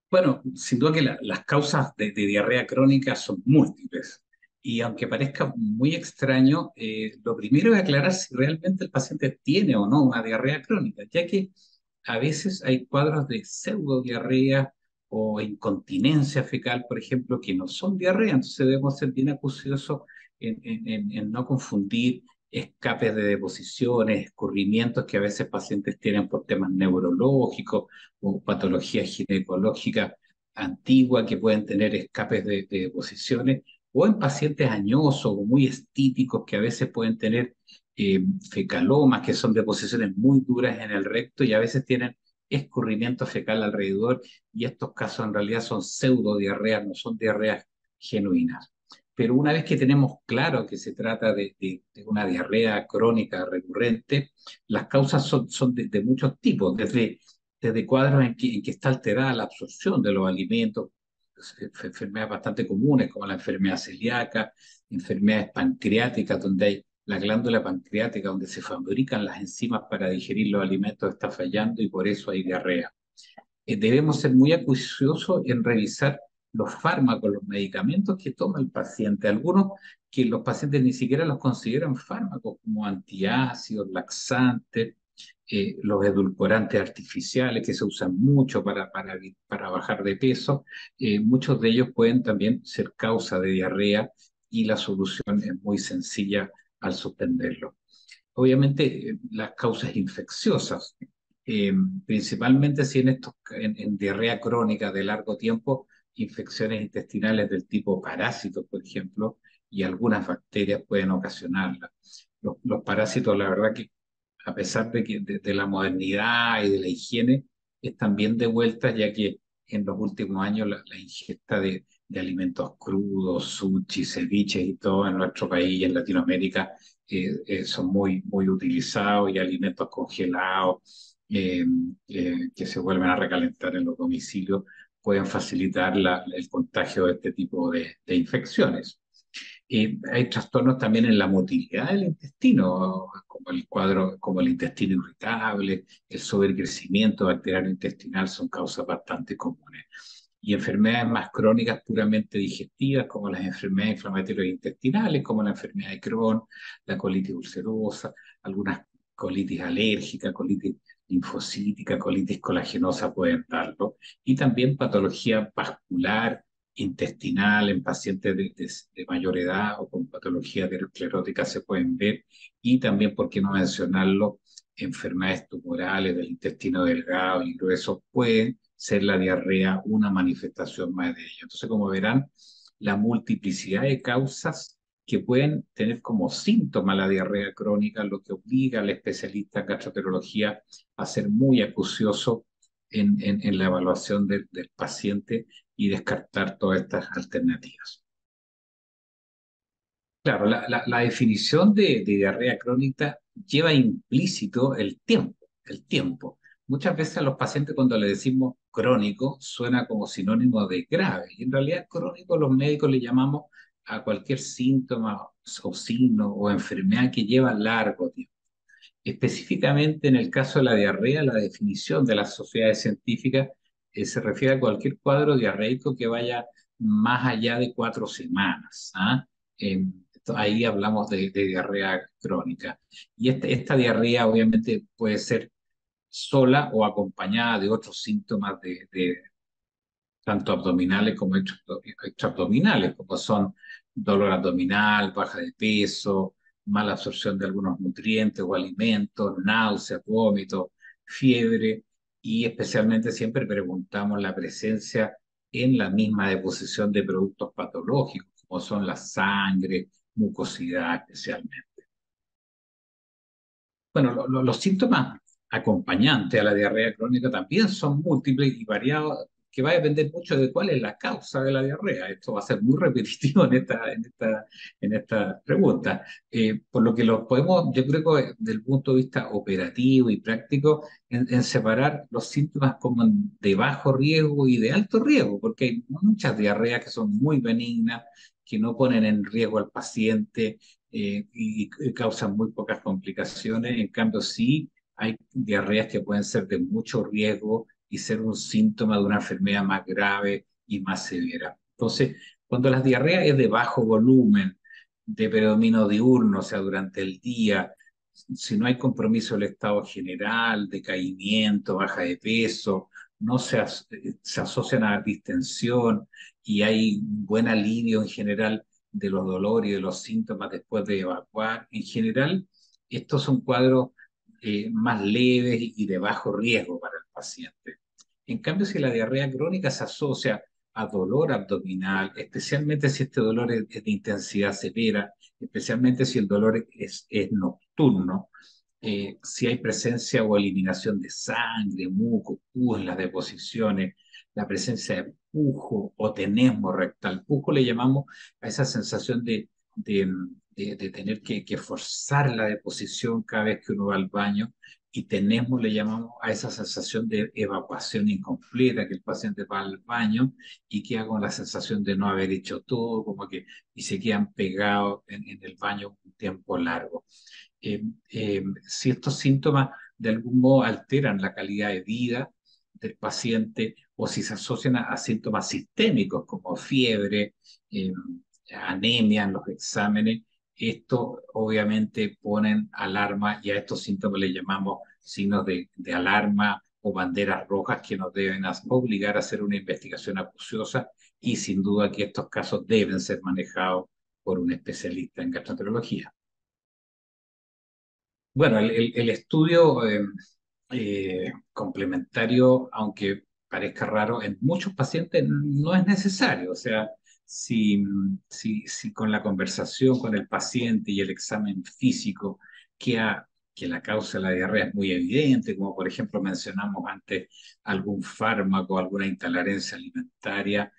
Bueno, sin duda que las causas de diarrea crónica son múltiples. Y aunque parezca muy extraño, lo primero es aclarar si realmente el paciente tiene o no una diarrea crónica, ya que a veces hay cuadros de pseudodiarrea o incontinencia fecal, por ejemplo, que no son diarrea. Entonces debemos ser bien acuciosos en no confundir escapes de deposiciones, escurrimientos que a veces pacientes tienen por temas neurológicos o patologías ginecológicas antiguas que pueden tener escapes de deposiciones, o en pacientes añosos o muy estípicos que a veces pueden tener fecalomas, que son deposiciones muy duras en el recto y a veces tienen escurrimiento fecal alrededor, y estos casos en realidad son pseudodiarreas, no son diarreas genuinas. Pero una vez que tenemos claro que se trata de una diarrea crónica recurrente, las causas son de muchos tipos, desde cuadros en que está alterada la absorción de los alimentos, enfermedades bastante comunes como la enfermedad celíaca, enfermedades pancreáticas, donde hay la glándula pancreática, donde se fabrican las enzimas para digerir los alimentos, está fallando y por eso hay diarrea. Debemos ser muy acuciosos en revisar los fármacos, los medicamentos que toma el paciente. Algunos que los pacientes ni siquiera los consideran fármacos, como antiácidos, laxantes, los edulcorantes artificiales que se usan mucho para bajar de peso. Muchos de ellos pueden también ser causa de diarrea y la solución es muy sencilla al suspenderlo. Obviamente, las causas infecciosas, eh, principalmente si en diarrea crónica de largo tiempo, infecciones intestinales del tipo parásitos, por ejemplo, y algunas bacterias pueden ocasionarlas. Los parásitos, la verdad que a pesar de la modernidad y de la higiene, están bien de vuelta, ya que en los últimos años la ingesta de alimentos crudos, sushi, ceviches y todo en nuestro país y en Latinoamérica son muy utilizados, y alimentos congelados que se vuelven a recalentar en los domicilios pueden facilitar el contagio de este tipo de infecciones. Hay trastornos también en la motilidad del intestino, como el cuadro, como el intestino irritable, el sobrecrecimiento bacteriano intestinal son causas bastante comunes. Y enfermedades más crónicas puramente digestivas, como las enfermedades inflamatorias intestinales, como la enfermedad de Crohn, la colitis ulcerosa, algunas colitis alérgicas, colitis linfocítica, colitis colagenosa pueden darlo. Y también patología vascular intestinal en pacientes de mayor edad o con patología aterosclerótica se pueden ver, y también, por qué no mencionarlo, enfermedades tumorales del intestino delgado y grueso pueden ser la diarrea una manifestación más de ello. Entonces, como verán, la multiplicidad de causas que pueden tener como síntoma la diarrea crónica, lo que obliga al especialista en gastroenterología a ser muy acucioso en la evaluación del paciente y descartar todas estas alternativas. Claro, la definición de diarrea crónica lleva implícito el tiempo, el tiempo. Muchas veces a los pacientes cuando le decimos crónico suena como sinónimo de grave, y en realidad crónico los médicos le llamamos a cualquier síntoma o signo o enfermedad que lleva largo tiempo. Específicamente en el caso de la diarrea, la definición de las sociedades científicas se refiere a cualquier cuadro diarreico que vaya más allá de 4 semanas. ¿Ah? Ahí hablamos de diarrea crónica. Y esta diarrea obviamente puede ser sola o acompañada de otros síntomas tanto abdominales como extraabdominales, como son dolor abdominal, baja de peso, mala absorción de algunos nutrientes o alimentos, náuseas, vómitos, fiebre, y especialmente siempre preguntamos la presencia en la misma deposición de productos patológicos, como son la sangre, mucosidad especialmente. Bueno, los síntomas acompañantes a la diarrea crónica también son múltiples y variados, que va a depender mucho de cuál es la causa de la diarrea. Esto va a ser muy repetitivo en esta pregunta. Por lo que lo podemos, yo creo que desde el punto de vista operativo y práctico, en separar los síntomas como de bajo riesgo y de alto riesgo, porque hay muchas diarreas que son muy benignas, que no ponen en riesgo al paciente y causan muy pocas complicaciones. En cambio, sí hay diarreas que pueden ser de mucho riesgo y ser un síntoma de una enfermedad más grave y más severa. Entonces, cuando la diarrea es de bajo volumen, de predominio diurno, o sea, durante el día, si no hay compromiso del estado general, decaimiento, baja de peso, no se, se asocian a distensión y hay un buen alivio en general de los dolores y de los síntomas después de evacuar. En general, estos son cuadros más leves y de bajo riesgo para el paciente. En cambio, si la diarrea crónica se asocia a dolor abdominal, especialmente si este dolor es de intensidad severa, especialmente si el dolor es nocturno, si hay presencia o eliminación de sangre, muco, pus en las deposiciones, la presencia de pujo o tenesmo rectal. Pujo le llamamos a esa sensación de tener que forzar la deposición cada vez que uno va al baño, y tenesmo le llamamos a esa sensación de evacuación incompleta, que el paciente va al baño y queda con la sensación de no haber hecho todo, como que y se quedan pegados en el baño un tiempo largo. Si estos síntomas de algún modo alteran la calidad de vida del paciente o si se asocian a síntomas sistémicos como fiebre, eh, anemia en los exámenes, esto obviamente ponen alarma y a estos síntomas le llamamos signos de alarma o banderas rojas que nos deben obligar a hacer una investigación acuciosa, y sin duda que estos casos deben ser manejados por un especialista en gastroenterología. Bueno, el estudio complementario, aunque parezca raro, en muchos pacientes no es necesario. O sea, si con la conversación con el paciente y el examen físico que la causa de la diarrea es muy evidente, como por ejemplo mencionamos antes algún fármaco, alguna intolerancia alimentaria,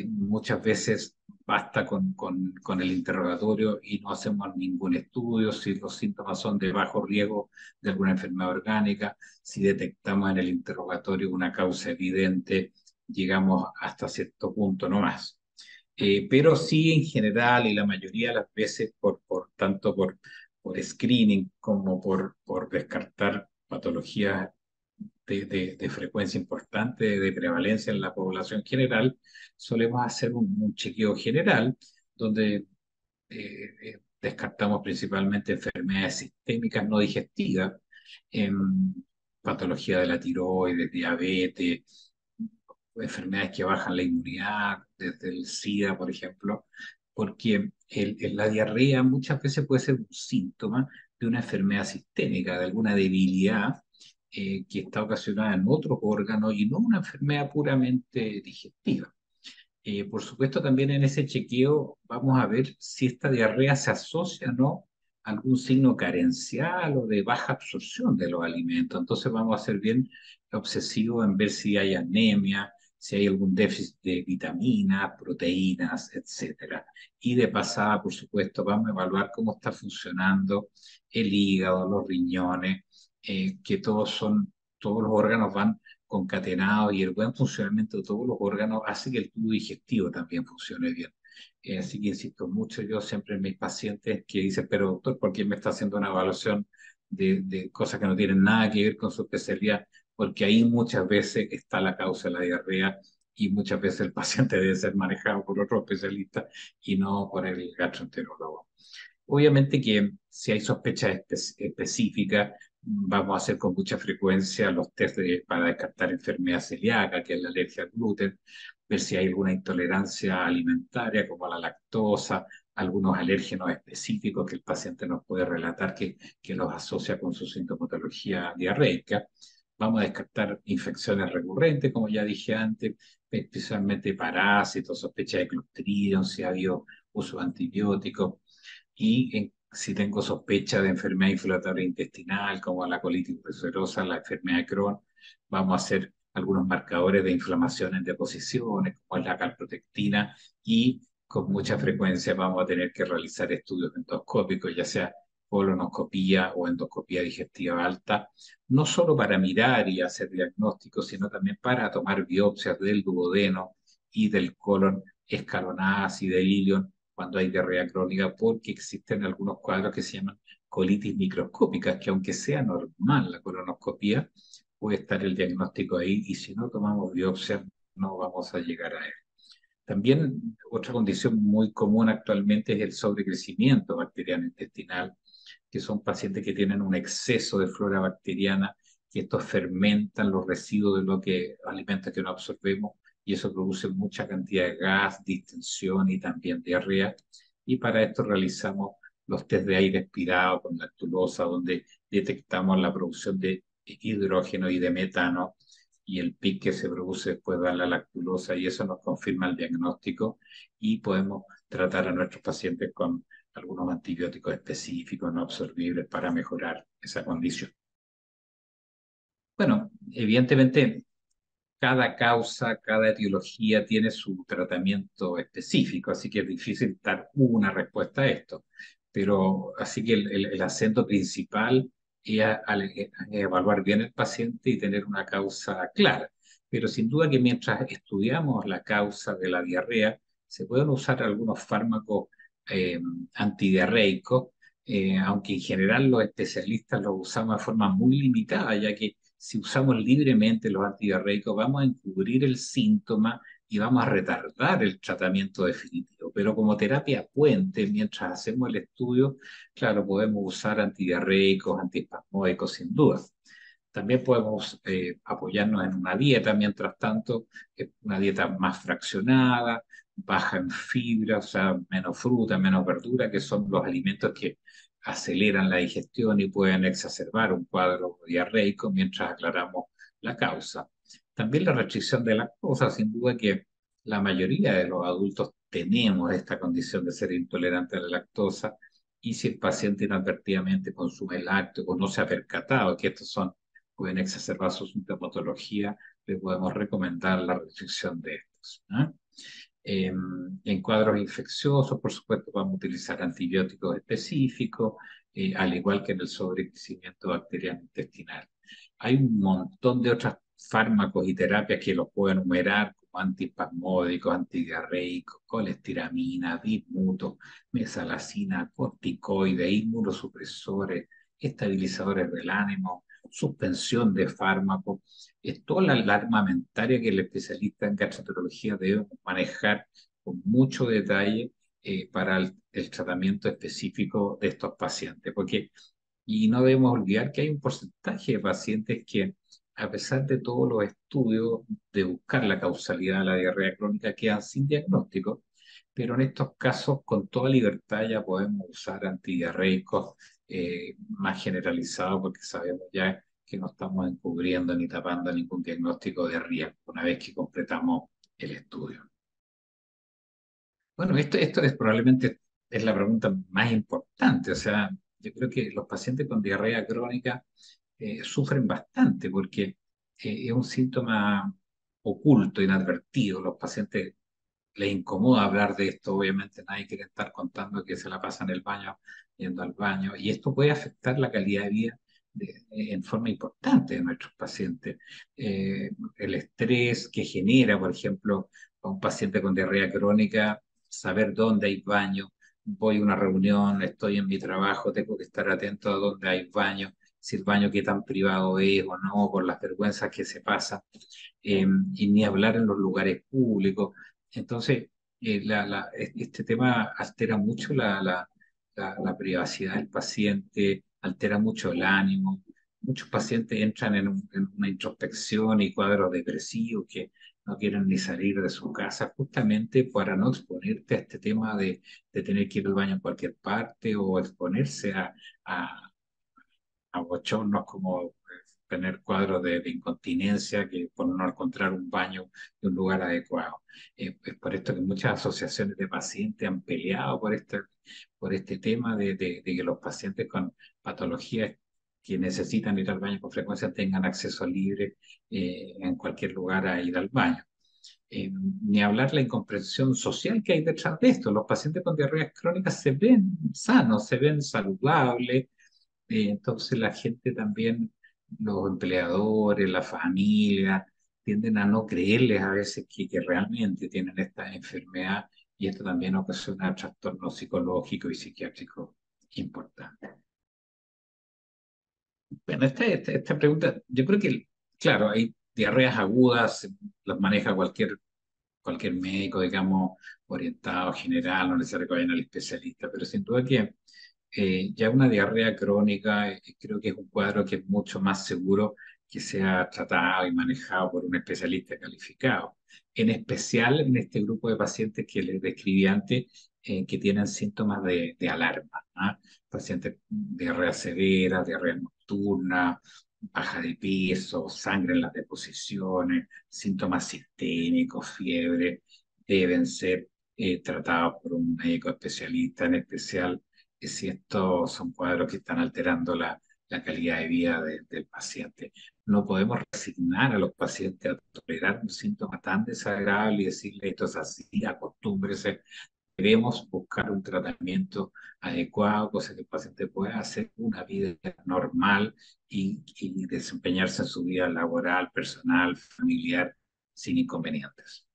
muchas veces basta con el interrogatorio y no hacemos ningún estudio si los síntomas son de bajo riesgo de alguna enfermedad orgánica. Si detectamos en el interrogatorio una causa evidente, llegamos hasta cierto punto no más. Pero sí, en general y la mayoría de las veces, tanto por screening como por descartar patologías de frecuencia importante, de prevalencia en la población general, solemos hacer un chequeo general donde descartamos principalmente enfermedades sistémicas no digestivas, em, patología de la tiroides, diabetes, enfermedades que bajan la inmunidad, desde el SIDA, por ejemplo, porque la diarrea muchas veces puede ser un síntoma de una enfermedad sistémica, de alguna debilidad que está ocasionada en otros órganos y no una enfermedad puramente digestiva. Por supuesto, también en ese chequeo vamos a ver si esta diarrea se asocia o no a algún signo carencial o de baja absorción de los alimentos. Entonces vamos a ser bien obsesivos en ver si hay anemia, si hay algún déficit de vitaminas, proteínas, etcétera. Y de pasada, por supuesto, vamos a evaluar cómo está funcionando el hígado, los riñones, que todos los órganos van concatenados, y el buen funcionamiento de todos los órganos hace que el tubo digestivo también funcione bien. Así que insisto mucho yo siempre en mis pacientes que dicen, pero doctor, ¿por qué me está haciendo una evaluación de cosas que no tienen nada que ver con su especialidad? Porque ahí muchas veces está la causa de la diarrea y muchas veces el paciente debe ser manejado por otro especialista y no por el gastroenterólogo. Obviamente que si hay sospechas específicas, vamos a hacer con mucha frecuencia los test para descartar enfermedad celíaca, que es la alergia al gluten, ver si hay alguna intolerancia alimentaria como la lactosa, algunos alérgenos específicos que el paciente nos puede relatar que los asocia con su sintomatología diarreica. Vamos a descartar infecciones recurrentes, como ya dije antes, especialmente parásitos, sospecha de Clostridium, si ha habido uso de antibióticos, y si tengo sospecha de enfermedad inflamatoria intestinal, como la colitis ulcerosa, la enfermedad de Crohn, vamos a hacer algunos marcadores de inflamación en deposiciones, como es la calprotectina, y con mucha frecuencia vamos a tener que realizar estudios endoscópicos, ya sea colonoscopía o endoscopía digestiva alta, no solo para mirar y hacer diagnósticos, sino también para tomar biopsias del duodeno y del colon escalonadas y del ilion cuando hay diarrea crónica, porque existen algunos cuadros que se llaman colitis microscópicas, que aunque sea normal la colonoscopía, puede estar el diagnóstico ahí y si no tomamos biopsia no vamos a llegar a él. También otra condición muy común actualmente es el sobrecrecimiento bacteriano intestinal, que son pacientes que tienen un exceso de flora bacteriana, que estos fermentan los residuos de lo que alimentos que no absorbemos y eso produce mucha cantidad de gas, distensión y también diarrea. Y para esto realizamos los test de aire expirado con lactulosa, donde detectamos la producción de hidrógeno y de metano y el pic que se produce después de la lactulosa y eso nos confirma el diagnóstico y podemos tratar a nuestros pacientes con algunos antibióticos específicos no absorbibles para mejorar esa condición. Bueno, evidentemente cada causa, cada etiología tiene su tratamiento específico, así que es difícil dar una respuesta a esto. Pero así que el acento principal es evaluar bien el paciente y tener una causa clara. Pero sin duda que mientras estudiamos la causa de la diarrea, se pueden usar algunos fármacos eh, antidiarreicos, aunque en general los especialistas los usamos de forma muy limitada, ya que si usamos libremente los antidiarreicos, vamos a encubrir el síntoma y vamos a retardar el tratamiento definitivo. Pero como terapia puente, mientras hacemos el estudio, claro, podemos usar antidiarreicos, antiespasmódicos, sin duda. También podemos apoyarnos en una dieta, mientras tanto, una dieta más fraccionada, baja en fibra, o sea, menos fruta, menos verdura, que son los alimentos que aceleran la digestión y pueden exacerbar un cuadro diarreico mientras aclaramos la causa. También la restricción de lactosa, sin duda que la mayoría de los adultos tenemos esta condición de ser intolerante a la lactosa y si el paciente inadvertidamente consume lácteos o no se ha percatado que estos pueden exacerbar su sintomatología, le podemos recomendar la restricción de estos. ¿Eh? En cuadros infecciosos, por supuesto, vamos a utilizar antibióticos específicos, al igual que en el sobrecrecimiento bacteriano intestinal. Hay un montón de otros fármacos y terapias que los puedo enumerar, como antiespasmódicos, antidiarreicos, colestiramina, bismuto, mesalacina, corticoides, inmunosupresores, estabilizadores del ánimo, suspensión de fármacos. Es toda la armamentaria que el especialista en gastroenterología debe manejar con mucho detalle para el tratamiento específico de estos pacientes. Y no debemos olvidar que hay un porcentaje de pacientes que, a pesar de todos los estudios de buscar la causalidad de la diarrea crónica, quedan sin diagnóstico, pero en estos casos, con toda libertad, ya podemos usar antidiarreicos más generalizados porque sabemos ya que no estamos encubriendo ni tapando ningún diagnóstico de riesgo una vez que completamos el estudio. Bueno, esto es probablemente es la pregunta más importante. O sea, yo creo que los pacientes con diarrea crónica sufren bastante porque es un síntoma oculto, inadvertido. Los pacientes les incomoda hablar de esto, obviamente nadie quiere estar contando que se la pasa en el baño, yendo al baño, y esto puede afectar la calidad de vida en forma importante de nuestros pacientes. El estrés que genera, por ejemplo, a un paciente con diarrea crónica, saber dónde hay baño, voy a una reunión, estoy en mi trabajo, tengo que estar atento a dónde hay baño, si el baño qué tan privado es o no, por las vergüenzas que se pasan, y ni hablar en los lugares públicos. Entonces, este tema altera mucho la privacidad del paciente, altera mucho el ánimo. Muchos pacientes entran en una introspección y cuadros depresivos que no quieren ni salir de su casa, justamente para no exponerte a este tema de tener que ir al baño en cualquier parte o exponerse a, a bochornos como tener cuadros de incontinencia que por no encontrar un baño de un lugar adecuado. Es por esto que muchas asociaciones de pacientes han peleado por este tema de que los pacientes con patologías que necesitan ir al baño con frecuencia tengan acceso libre en cualquier lugar a ir al baño. Ni hablar la incomprensión social que hay detrás de esto. Los pacientes con diarreas crónicas se ven sanos, se ven saludables, entonces la gente también, los empleadores, la familia, tienden a no creerles a veces que realmente tienen esta enfermedad y esto también ocasiona trastornos psicológicos y psiquiátricos importantes. Bueno, esta pregunta, yo creo que Claro, hay diarreas agudas, las maneja cualquier médico, digamos, orientado general, no necesariamente que vayan al especialista, pero sin duda que ya una diarrea crónica creo que es un cuadro que es mucho más seguro que sea tratado y manejado por un especialista calificado. En especial en este grupo de pacientes que les describí antes, que tienen síntomas de alarma, ¿ah? Pacientes diarrea severa, diarrea nocturna, baja de peso, sangre en las deposiciones, síntomas sistémicos, fiebre, deben ser tratados por un médico especialista, en especial si estos son cuadros que están alterando la calidad de vida del paciente. No podemos resignar a los pacientes a tolerar un síntoma tan desagradable y decirle esto es así, acostúmbrese. Debemos buscar un tratamiento adecuado, cosa que el paciente pueda hacer una vida normal y desempeñarse en su vida laboral, personal, familiar, sin inconvenientes.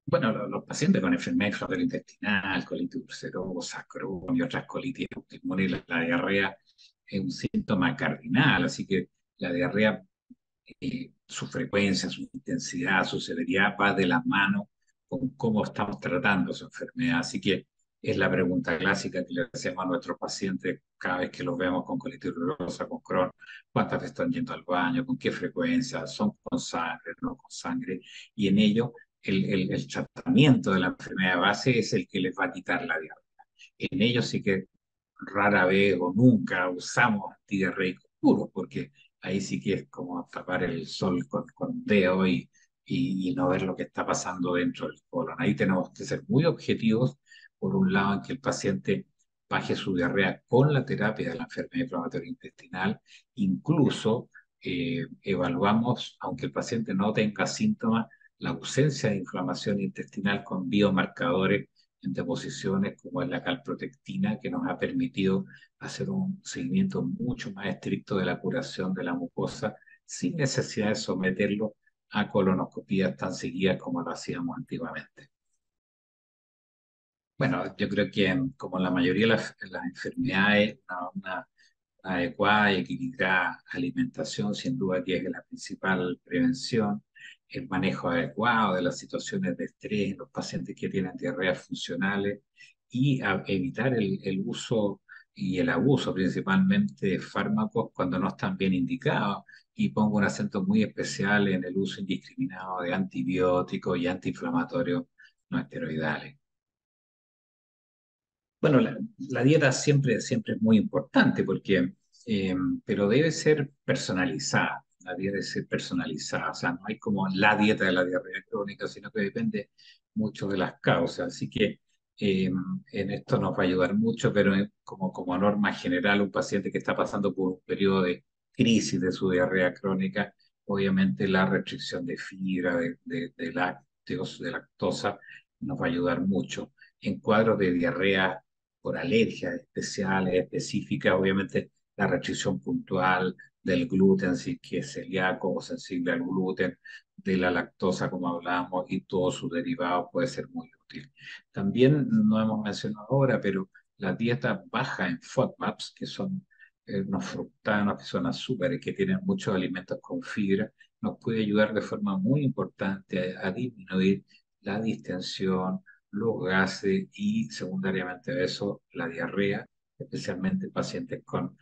Bueno, los pacientes con enfermedad intestinal, colitis ulcerosa, Crohn y otras colitis autoinmunes, la diarrea es un síntoma cardinal, así que la diarrea, su frecuencia, su intensidad, su severidad va de la mano con cómo estamos tratando su enfermedad. Así que es la pregunta clásica que le hacemos a nuestros pacientes cada vez que los vemos con colitis ulcerosa, con Crohn, cuántas veces están yendo al baño, con qué frecuencia, son con sangre, no con sangre, y en ello el tratamiento de la enfermedad base es el que les va a quitar la diarrea. En ellos sí que rara vez o nunca usamos antidiarreicos puros, porque ahí sí que es como tapar el sol con un dedo y no ver lo que está pasando dentro del colon. Ahí tenemos que ser muy objetivos, por un lado, en que el paciente baje su diarrea con la terapia de la enfermedad inflamatoria intestinal, incluso evaluamos, aunque el paciente no tenga síntomas, la ausencia de inflamación intestinal con biomarcadores en deposiciones como es la calprotectina, que nos ha permitido hacer un seguimiento mucho más estricto de la curación de la mucosa sin necesidad de someterlo a colonoscopías tan seguidas como lo hacíamos antiguamente. Bueno, yo creo que como la mayoría de las enfermedades, una adecuada y equilibrada alimentación, sin duda que es la principal prevención, el manejo adecuado de las situaciones de estrés en los pacientes que tienen diarreas funcionales y evitar el uso y el abuso principalmente de fármacos cuando no están bien indicados. Y pongo un acento muy especial en el uso indiscriminado de antibióticos y antiinflamatorios no esteroidales. Bueno, la dieta siempre es muy importante porque, pero debe ser personalizada. La dieta debe ser personalizada. O sea, no hay como la dieta de la diarrea crónica, sino que depende mucho de las causas. Así que en esto nos va a ayudar mucho, pero como norma general, un paciente que está pasando por un periodo de crisis de su diarrea crónica, obviamente la restricción de fibra, de lácteos, de lactosa, nos va a ayudar mucho. En cuadros de diarrea por alergias especiales, específicas, obviamente la restricción puntual del gluten, si es que es celíaco o sensible al gluten, de la lactosa, como hablábamos, y todos sus derivados puede ser muy útil. También no hemos mencionado ahora, pero la dieta baja en FODMAPs, que son unos fructanos, que son azúcares, que tienen muchos alimentos con fibra, nos puede ayudar de forma muy importante a disminuir la distensión, los gases y secundariamente a eso la diarrea, especialmente en pacientes con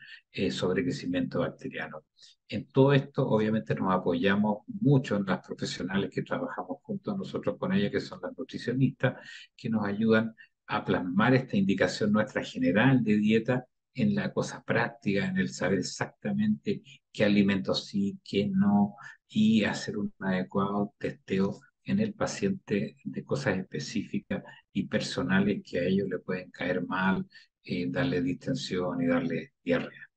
sobrecrecimiento bacteriano. En todo esto, obviamente, nos apoyamos mucho en las profesionales que trabajamos juntos nosotros con ellas, que son las nutricionistas, que nos ayudan a plasmar esta indicación nuestra general de dieta en la cosa práctica, en el saber exactamente qué alimentos sí, qué no, y hacer un adecuado testeo en el paciente de cosas específicas y personales que a ellos le pueden caer mal, darle distensión y darle diarrea.